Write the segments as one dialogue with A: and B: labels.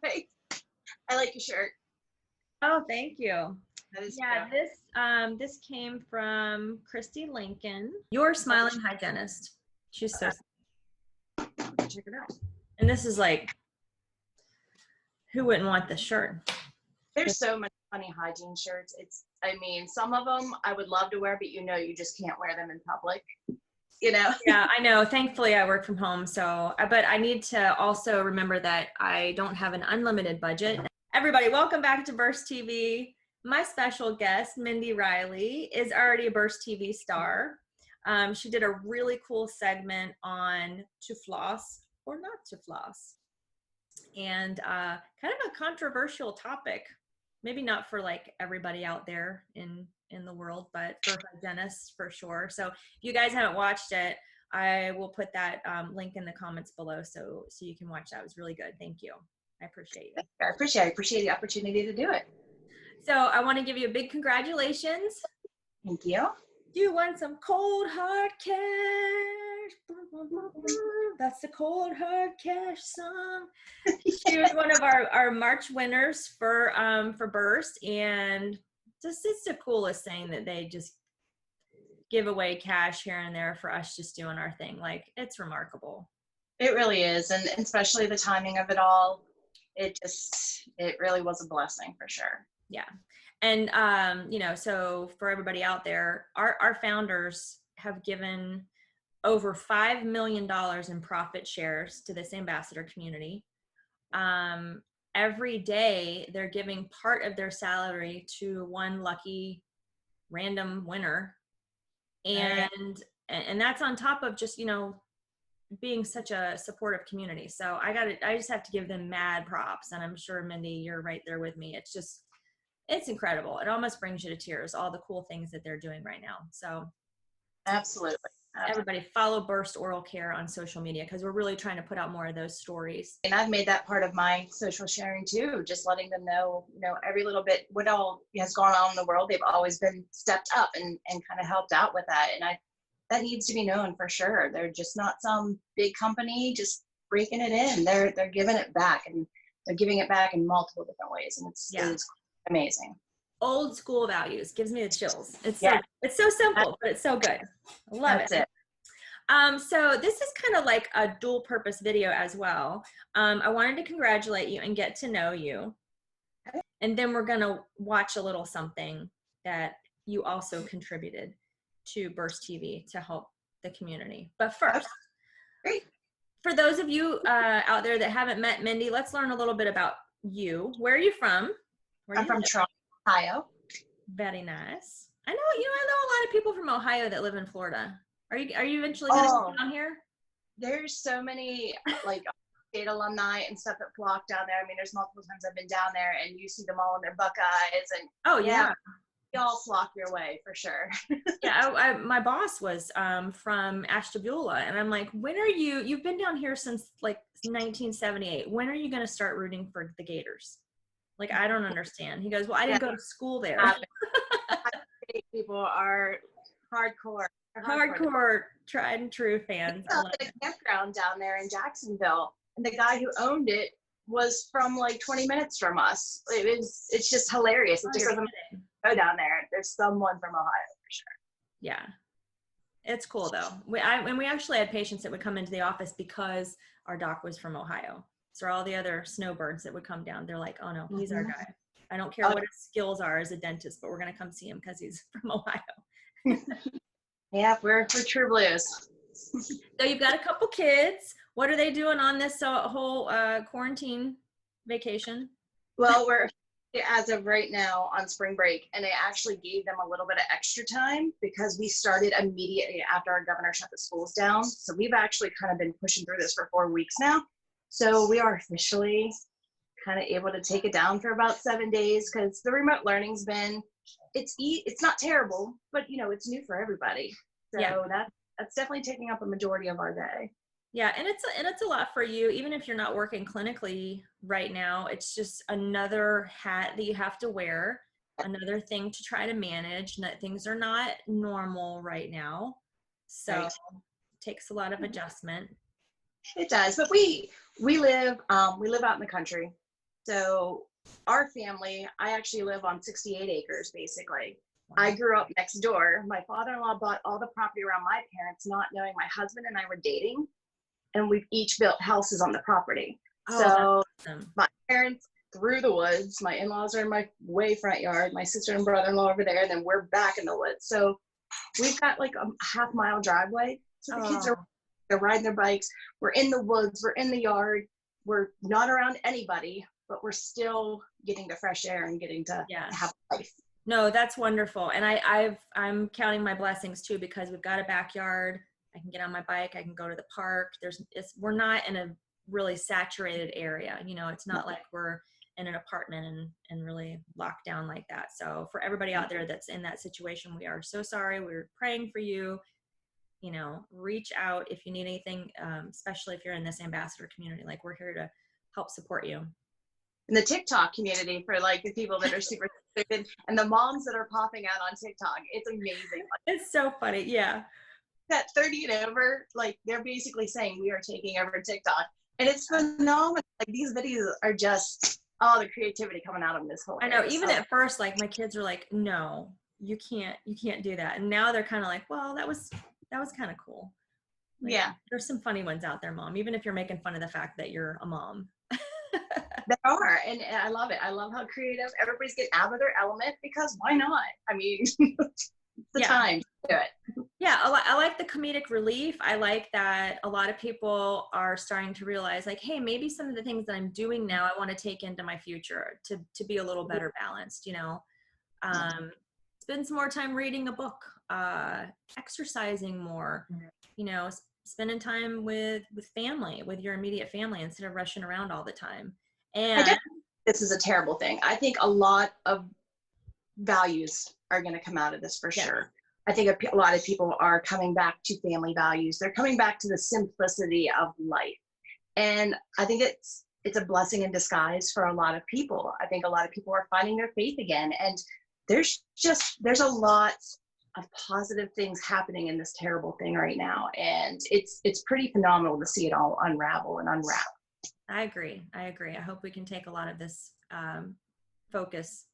A: Right. I like your shirt.
B: Oh, thank you.
A: That is
B: Yeah, this came from Christy Lincoln, your smiling hygienist. She's so check it out. And this is like, who wouldn't want this shirt?
A: There's so many funny hygiene shirts. I mean, some of them I would love to wear, but you just can't wear them in public.
B: Yeah, I know. Thankfully, I work from home. So, but I need to also remember that I don't have an unlimited budget. Everybody, welcome back to Burst TV. My special guest, Mindie Riley, is already a Burst TV star. She did a really cool segment on to floss or not to floss. And kind of a controversial topic. Maybe not for like everybody out there in the world, but for hygienists for sure. So if you guys haven't watched it, I will put that link in the comments below so you can watch that. It was really good. Thank you. I appreciate you.
A: I appreciate the opportunity to do it.
B: So I want to give you a big congratulations.
A: Thank you.
B: You won some cold hard cash. That's the cold hard cash song. She was one of our March winners for Burst, and just it's the coolest thing that they just give away cash here and there for us just doing our thing. Like, it's remarkable.
A: It really is, and especially the timing of it all. It really was a blessing for sure.
B: Yeah. And, so for everybody out there, our founders have given over $5 million in profit shares to this ambassador community. Every day they're giving part of their salary to one lucky random winner. And that's on top of just, being such a supportive community. So I just have to give them mad props. And I'm sure, Mindie, you're right there with me. It's incredible. It almost brings you to tears, all the cool things that they're doing right now. So
A: absolutely.
B: Everybody follow Burst Oral Care on social media, because we're really trying to put out more of those stories.
A: And I've made that part of my social sharing too, just letting them know, every little bit what all has gone on in the world. They've always been stepped up and kind of helped out with that. And that needs to be known for sure. They're just not some big company just breaking it in. They're giving it back, and they're giving it back in multiple different ways. And it's amazing.
B: Old school values, gives me the chills. It's so simple, but it's so good. I love it.
A: That's it.
B: So this is kind of like a dual purpose video as well. I wanted to congratulate you and get to know you. And then we're going to watch a little something that you also contributed to Burst TV to help the community. But first, for those of you out there that haven't met Mindie, let's learn a little bit about you. Where are you from?
A: I'm from Toronto, Ohio.
B: Very nice. I know a lot of people from Ohio that live in Florida. Are you eventually going to come down here?
A: There's so many like state alumni and stuff that flock down there. I mean, there's multiple times I've been down there, and you see them all in their Buckeyes, and you all flock your way for sure.
B: Yeah, my boss was from Ashtabula, and I'm like, when are you've been down here since like 1978. When are you going to start rooting for the Gators? Like, I don't understand. He goes, well, I didn't go to school there.
A: People are hardcore
B: tried and true fans.
A: I love a campground down there in Jacksonville, and the guy who owned it was from like 20 minutes from us. It's just hilarious. It just doesn't go down there. There's someone from Ohio for sure.
B: Yeah, it's cool though. We actually had patients that would come into the office because our doc was from Ohio. So all the other snowbirds that would come down, they're like, oh no, he's our guy. I don't care what his skills are as a dentist, but we're going to come see him because he's from Ohio.
A: Yeah, we're true blues.
B: So you've got a couple kids. What are they doing on this whole quarantine vacation?
A: Well, we're as of right now on spring break, and they actually gave them a little bit of extra time because we started immediately after our governor shut the schools down. So we've actually kind of been pushing through this for 4 weeks now. So we are officially kind of able to take it down for about 7 days, because the remote learning's been, it's not terrible, but it's new for everybody. So that's definitely taking up a majority of our day.
B: Yeah, and it's a lot for you, even if you're not working clinically right now. It's just another hat that you have to wear, another thing to try to manage. Things are not normal right now, so it takes a lot of adjustment.
A: It does, but we live out in the country, So our family, I actually live on 68 acres, basically. I grew up next door. My father-in-law bought all the property around my parents, not knowing my husband and I were dating. And we've each built houses on the property.
B: Oh,
A: so
B: that's awesome.
A: my parents through the woods, my in-laws are in my way front yard, my sister and brother-in-law over there, and then we're back in the woods. So we've got like a half-mile driveway. So the kids they're riding their bikes. We're in the woods, we're in the yard, we're not around anybody, but we're still getting the fresh air and getting to have life.
B: No, that's wonderful. And I'm counting my blessings too, because we've got a backyard. I can get on my bike. I can go to the park. We're not in a really saturated area. You know, it's not like we're in an apartment and really locked down like that. So for everybody out there that's in that situation, we are so sorry. We're praying for you. You know, reach out if you need anything, especially if you're in this ambassador community. Like, we're here to help support you.
A: In the TikTok community, for like the people that are super stupid and the moms that are popping out on TikTok, it's amazing.
B: It's so funny. Yeah.
A: That 30 and over, like, they're basically saying we are taking over TikTok, and it's phenomenal. Like, these videos are just, the creativity coming out of this whole.
B: I know. Even at first, like, my kids were like, "No, you can't do that," and now they're kind of like, "Well, that was kind of cool." Like,
A: yeah,
B: there's some funny ones out there, Mom. Even if you're making fun of the fact that you're a mom.
A: There are, and I love it. I love how creative everybody's getting out of their element, because why not? I mean, it's the time to do it.
B: Yeah, I like the comedic relief. I like that a lot of people are starting to realize, like, hey, maybe some of the things that I'm doing now, I want to take into my future to be a little better balanced, you know. Spend some more time reading a book, exercising more, you know, spending time with family, with your immediate family, instead of rushing around all the time. And
A: this is a terrible thing. I think a lot of values are going to come out of this for sure. I think a lot of people are coming back to family values. They're coming back to the simplicity of life. And I think it's a blessing in disguise for a lot of people. I think a lot of people are finding their faith again. And there's a lot of positive things happening in this terrible thing right now. And it's pretty phenomenal to see it all unravel and unwrap.
B: I agree. I hope we can take a lot of this focus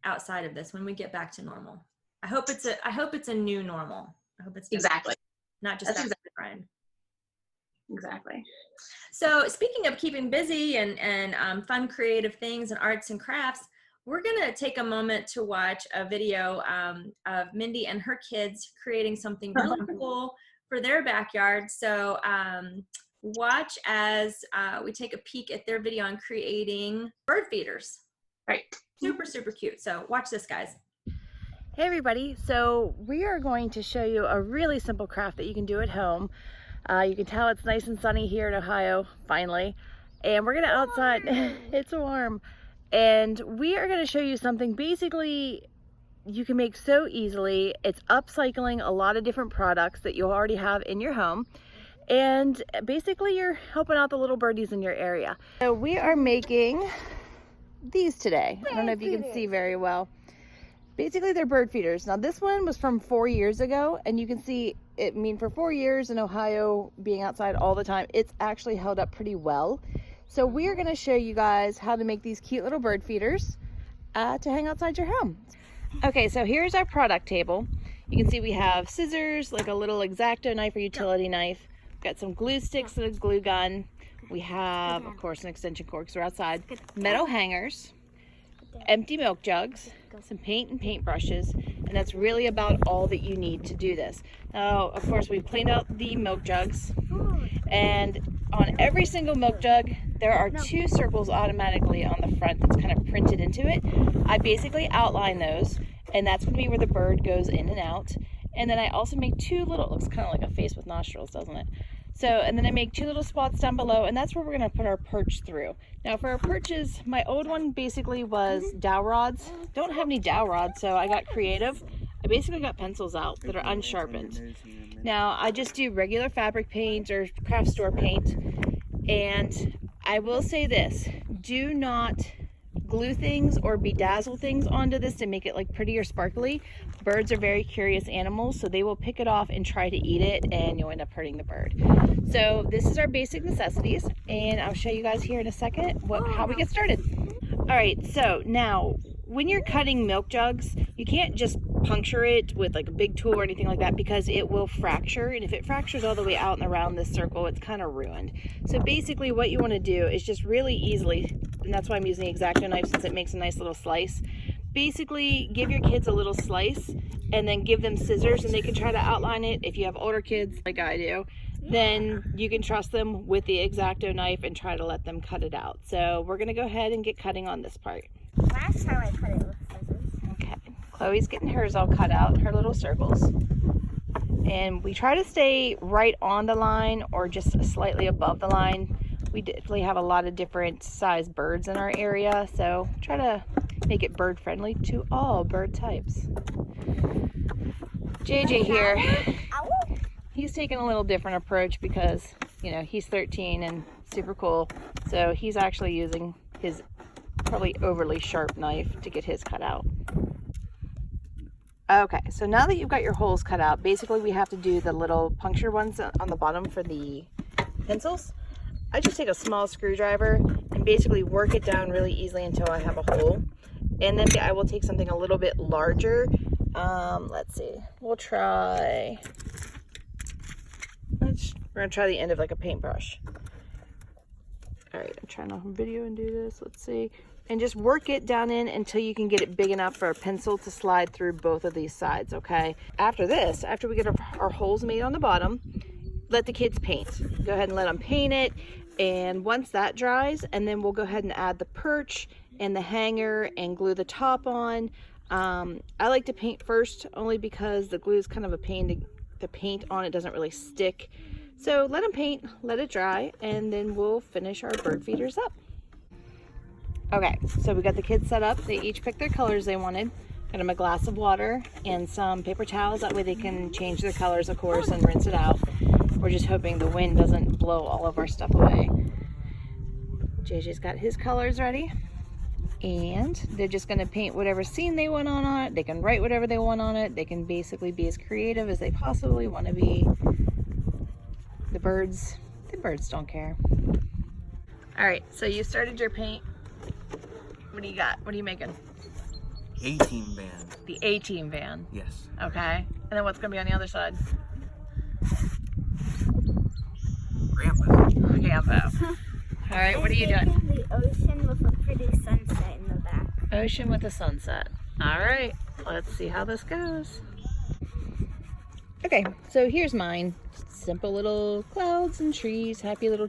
B: outside of this when we get back to normal. I hope it's a new normal. I hope it's
A: exactly
B: not just that grind.
A: Exactly.
B: So speaking of keeping busy and fun, creative things and arts and crafts, we're gonna take a moment to watch a video of Mindie and her kids creating something really cool for their backyard. So watch as we take a peek at their video on creating bird feeders.
A: Right.
B: Super, super cute. So watch this, guys.
C: Hey everybody, so we are going to show you a really simple craft that you can do at home. You can tell it's nice and sunny here in Ohio, finally. And we're gonna outside, it's warm. And we are gonna show you something basically you can make so easily. It's upcycling a lot of different products that you already have in your home. And basically you're helping out the little birdies in your area. So we are making these today. I don't know if you can see very well. Basically, they're bird feeders. Now, this one was from 4 years ago, and you can see, for 4 years in Ohio, being outside all the time, it's actually held up pretty well. So we are going to show you guys how to make these cute little bird feeders to hang outside your home. Okay, so here's our product table. You can see we have scissors, like a little X-Acto knife or utility knife. We've got some glue sticks and a glue gun. We have, of course, an extension cord because we're outside. Metal hangers, empty milk jugs, some paint and paint brushes, and that's really about all that you need to do this. Now, of course, we cleaned out the milk jugs, and on every single milk jug, there are 2 circles automatically on the front that's kind of printed into it. I basically outline those, and that's going to be where the bird goes in and out. And then I also make 2 little, it looks kind of like a face with nostrils, doesn't it? So, and then I make 2 little spots down below, and that's where we're going to put our perch through. Now for our perches, my old one basically was dowel rods. Don't have any dowel rods, so I got creative. I basically got pencils out that are unsharpened. Now I just do regular fabric paint or craft store paint. And I will say this, do not glue things or bedazzle things onto this to make it like pretty or sparkly. Birds are very curious animals, so they will pick it off and try to eat it, and you'll end up hurting the bird. So this is our basic necessities, and I'll show you guys here in a second how we get started. All right, so now when you're cutting milk jugs, you can't just puncture it with like a big tool or anything like that, because it will fracture, and if it fractures all the way out and around this circle, it's kind of ruined. So basically what you want to do is just really easily, and that's why I'm using the X-Acto knife since it makes a nice little slice. Basically give your kids a little slice and then give them scissors, and they can try to outline it. If you have older kids like I do, then you can trust them with the X-Acto knife and try to let them cut it out. So we're gonna go ahead and get cutting on this part.
D: Last time I cut it with scissors.
C: Okay, Chloe's getting hers all cut out, her little circles. And we try to stay right on the line or just slightly above the line. We definitely have a lot of different size birds in our area, so try to make it bird friendly to all bird types. JJ here, he's taking a little different approach because, you know, he's 13 and super cool. So he's actually using his probably overly sharp knife to get his cut out. Okay, so now that you've got your holes cut out, basically we have to do the little puncture ones on the bottom for the pencils. I just take a small screwdriver and basically work it down really easily until I have a hole. And then I will take something a little bit larger. Let's see, we're gonna try the end of like a paintbrush. All right, I'm trying to video and do this. Let's see. And just work it down in until you can get it big enough for a pencil to slide through both of these sides, okay? After this, after we get our holes made on the bottom, let the kids paint. Go ahead and let them paint it. And once that dries, and then we'll go ahead and add the perch and the hanger and glue the top on. I like to paint first only because the glue is kind of a pain to paint on. It doesn't really stick. So let them paint, let it dry, and then we'll finish our bird feeders up. Okay, so we got the kids set up. They each picked their colors they wanted. Got them a glass of water and some paper towels. That way they can change their colors, of course, and rinse it out. We're just hoping the wind doesn't blow all of our stuff away. JJ's got his colors ready. And they're just going to paint whatever scene they want on it. They can write whatever they want on it. They can basically be as creative as they possibly want to be. The birds don't care. All right, so you started your paint. What do you got? What are you making?
E: A-team van.
C: The A-team van.
E: Yes.
C: Okay. And then what's going to be on the other side? Grandpa. All right, what are you doing?
D: The ocean with a pretty sunset in the back.
C: Ocean with a sunset. All right, let's see how this goes. Okay, so here's mine. Simple little clouds and trees, happy little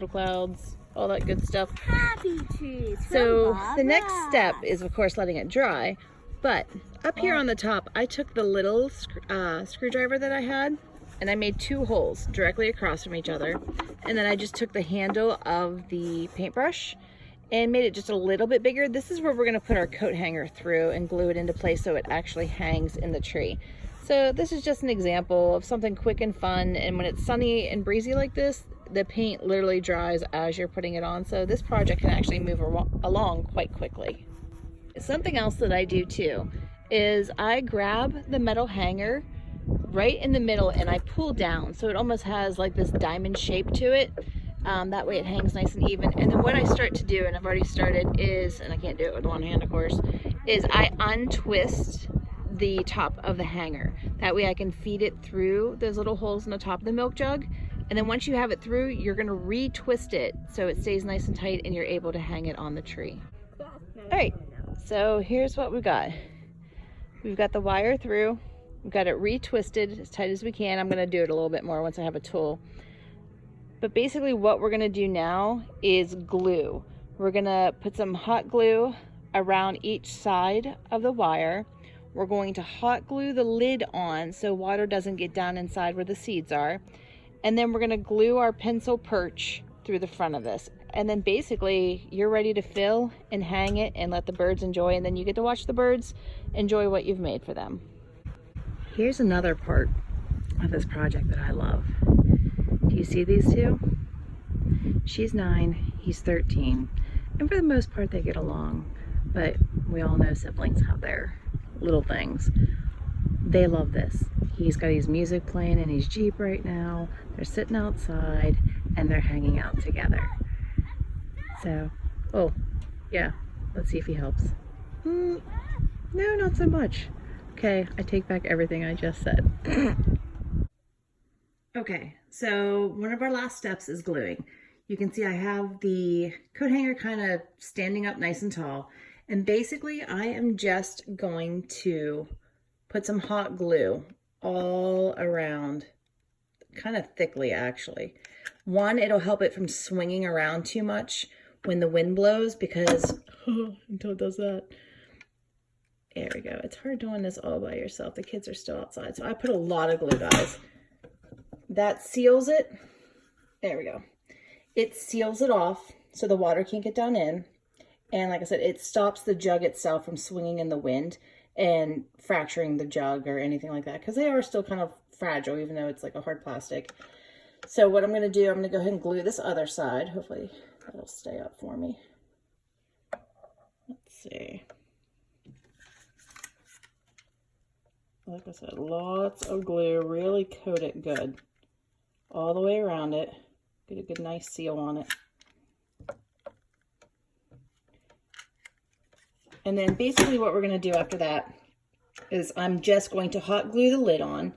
C: clouds, all that good stuff.
D: Happy trees.
C: So the next step is, of course, letting it dry. But up here on the top, I took the little screwdriver that I had, and I made 2 holes directly across from each other. And then I just took the handle of the paintbrush and made it just a little bit bigger. This is where we're gonna put our coat hanger through and glue it into place so it actually hangs in the tree. So this is just an example of something quick and fun. And when it's sunny and breezy like this, the paint literally dries as you're putting it on. So this project can actually move along quite quickly. Something else that I do too is I grab the metal hanger right in the middle and I pull down so it almost has like this diamond shape to it. That way it hangs nice and even. And then what I start to do, and I've already started, is, and I can't do it with one hand of course, is I untwist the top of the hanger. That way I can feed it through those little holes in the top of the milk jug. And then once you have it through, you're gonna retwist it so it stays nice and tight and you're able to hang it on the tree. All right, so here's what we've got. We've got the wire through. We've got it retwisted as tight as we can. I'm gonna do it a little bit more once I have a tool. But basically what we're gonna do now is glue. We're gonna put some hot glue around each side of the wire. We're going to hot glue the lid on so water doesn't get down inside where the seeds are. And then we're gonna glue our pencil perch through the front of this. And then basically you're ready to fill and hang it and let the birds enjoy, and then you get to watch the birds enjoy what you've made for them. Here's another part of this project that I love. Do you see these two? She's 9, he's 13. And for the most part they get along, but we all know siblings have their little things. They love this. He's got his music playing in his Jeep right now. They're sitting outside and they're hanging out together. So, oh, yeah, Let's see if he helps. No, not so much. Okay, I take back everything I just said. Okay, so one of our last steps is gluing. You can see I have the coat hanger kind of standing up nice and tall. And basically I am just going to put some hot glue all around, kind of thickly actually. One, it'll help it from swinging around too much when the wind blows, because until it does that. There we go. It's hard doing this all by yourself. The kids are still outside. So I put a lot of glue, guys. That seals it. There we go. It seals it off so the water can't get down in. And like I said, it stops the jug itself from swinging in the wind and fracturing the jug or anything like that, because they are still kind of fragile, even though it's like a hard plastic. So what I'm going to do, I'm going to go ahead and glue this other side. Hopefully that'll stay up for me. Let's see. Like I said, lots of glue. Really coat it good all the way around it. Get a good nice seal on it. And then basically what we're going to do after that is I'm just going to hot glue the lid on.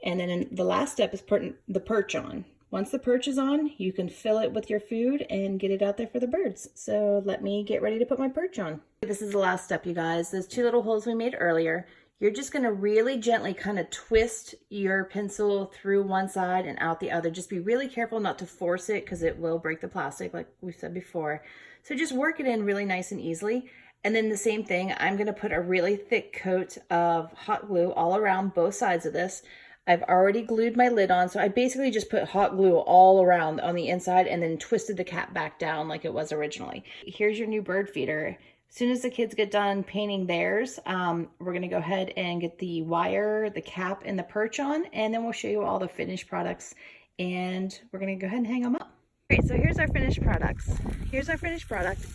C: And then the last step is putting the perch on. Once the perch is on, you can fill it with your food and get it out there for the birds. So let me get ready to put my perch on. This is the last step, you guys. Those two little holes we made earlier, you're just going to really gently kind of twist your pencil through one side and out the other. Just be really careful not to force it, because it will break the plastic like we said before. So just work it in really nice and easily. And then the same thing, I'm going to put a really thick coat of hot glue all around both sides of this. I've already glued my lid on, so I basically just put hot glue all around on the inside and then twisted the cap back down like it was originally. Here's your new bird feeder. As soon as the kids get done painting theirs, we're going to go ahead and get the wire, the cap, and the perch on, and then we'll show you all the finished products, and we're going to go ahead and hang them up. Great, so here's our finished products. Here's our finished product.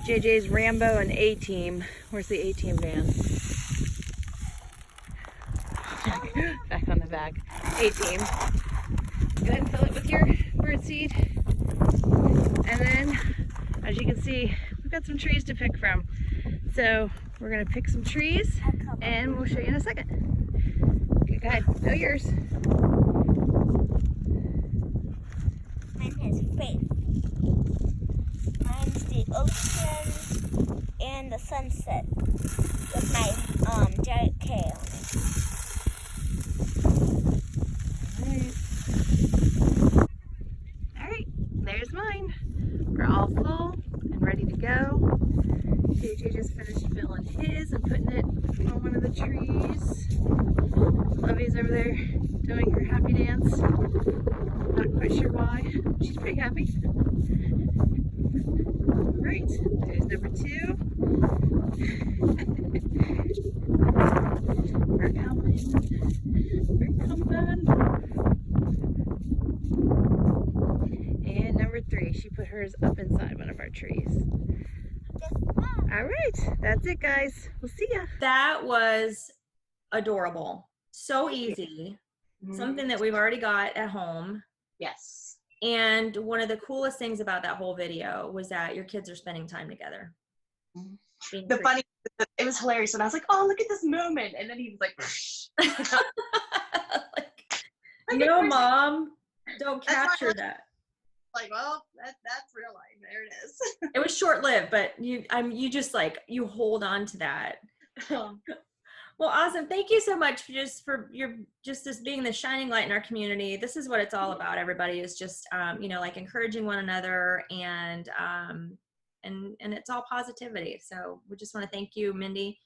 C: JJ's Rambo and A-Team. Where's the A-Team van? Back on the back. A-Team. Go ahead and fill it with your bird seed. And then, as you can see, we've got some trees to pick from. So we're going to pick some trees and we'll show you in a second. Okay, go ahead. Go yours.
D: Mine has faith. Mine's the ocean and the sunset with my giant K on it.
C: Alright, there's mine. We're all full and ready to go. JJ just finished filling his and putting it on one of the trees. Lovey's over there doing her happy dance. Not quite sure why. She's pretty happy. Right, there's number 2. We're coming. We're coming. And number 3, she put hers up inside one of our trees. All right, that's it, guys. We'll see ya.
B: That was adorable. So easy. Something that we've already got at home.
A: Yes.
B: And one of the coolest things about that whole video was that your kids are spending time together.
A: The funny, it was hilarious when I was like, "Oh, look at this moment," and then he was like,
B: "No, Mom, don't capture that."
A: Like, well, that's real life. There it is.
B: It was short-lived, but you just like, you hold on to that. Well, awesome. Thank you so much for this being the shining light in our community. This is what it's all about, everybody, is just, like encouraging one another, and it's all positivity. So we just want to thank you, Mindie.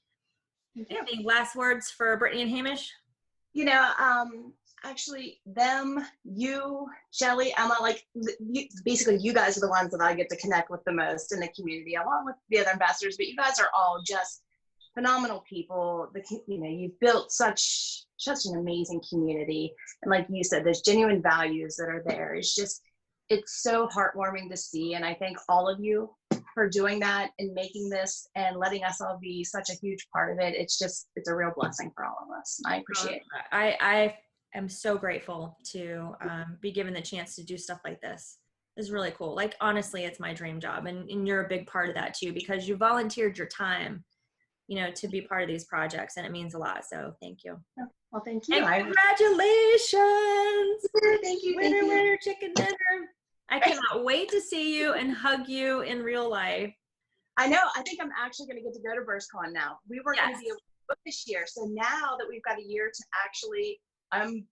B: Any last words for Brittany and Hamish?
A: Actually, them, you, Shelly, Emma, basically you guys are the ones that I get to connect with the most in the community, along with the other ambassadors, but you guys are all just phenomenal people. You've built such an amazing community, and like you said, there's genuine values that are there. It's so heartwarming to see, and I thank all of you for doing that and making this and letting us all be such a huge part of it. It's a real blessing for all of us, and I appreciate it.
B: I am so grateful to be given the chance to do stuff like this. is really cool. Like, honestly, it's my dream job. And you're a big part of that too, because you volunteered your time, you know, to be part of these projects, and it means a lot. So thank you.
A: Well, thank you.
B: And congratulations.
A: Thank you.
B: Winner, winner, chicken dinner. I cannot wait to see you and hug you in real life.
A: I know. I think I'm actually going to get to go to BurstCon now. We were going to be able to book this year. So now that we've got a year to actually, I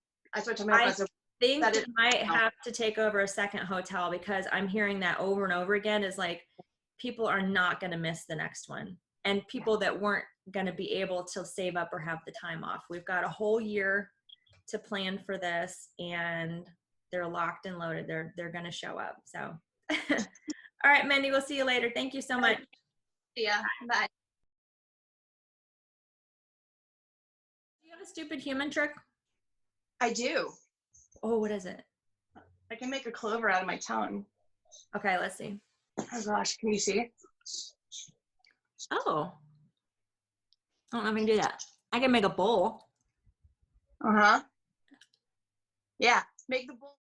A: think
B: we might have to take over a second hotel, because I'm hearing that over and over again is like, people are not going to miss the next one. And people that weren't going to be able to save up or have the time off. We've got a whole year to plan for this, and they're locked and loaded. They're going to show up. So, all right, Mindie, we'll see you later. Thank you so much.
A: Yeah. Bye.
B: Do you have a stupid human trick?
A: I do.
B: Oh, what is it?
A: I can make a clover out of my tongue.
B: Okay, let's see.
A: Oh gosh, can you see?
B: Oh, I don't know if I can do that. I can make a bowl.
A: Uh-huh. Yeah, make the bowl.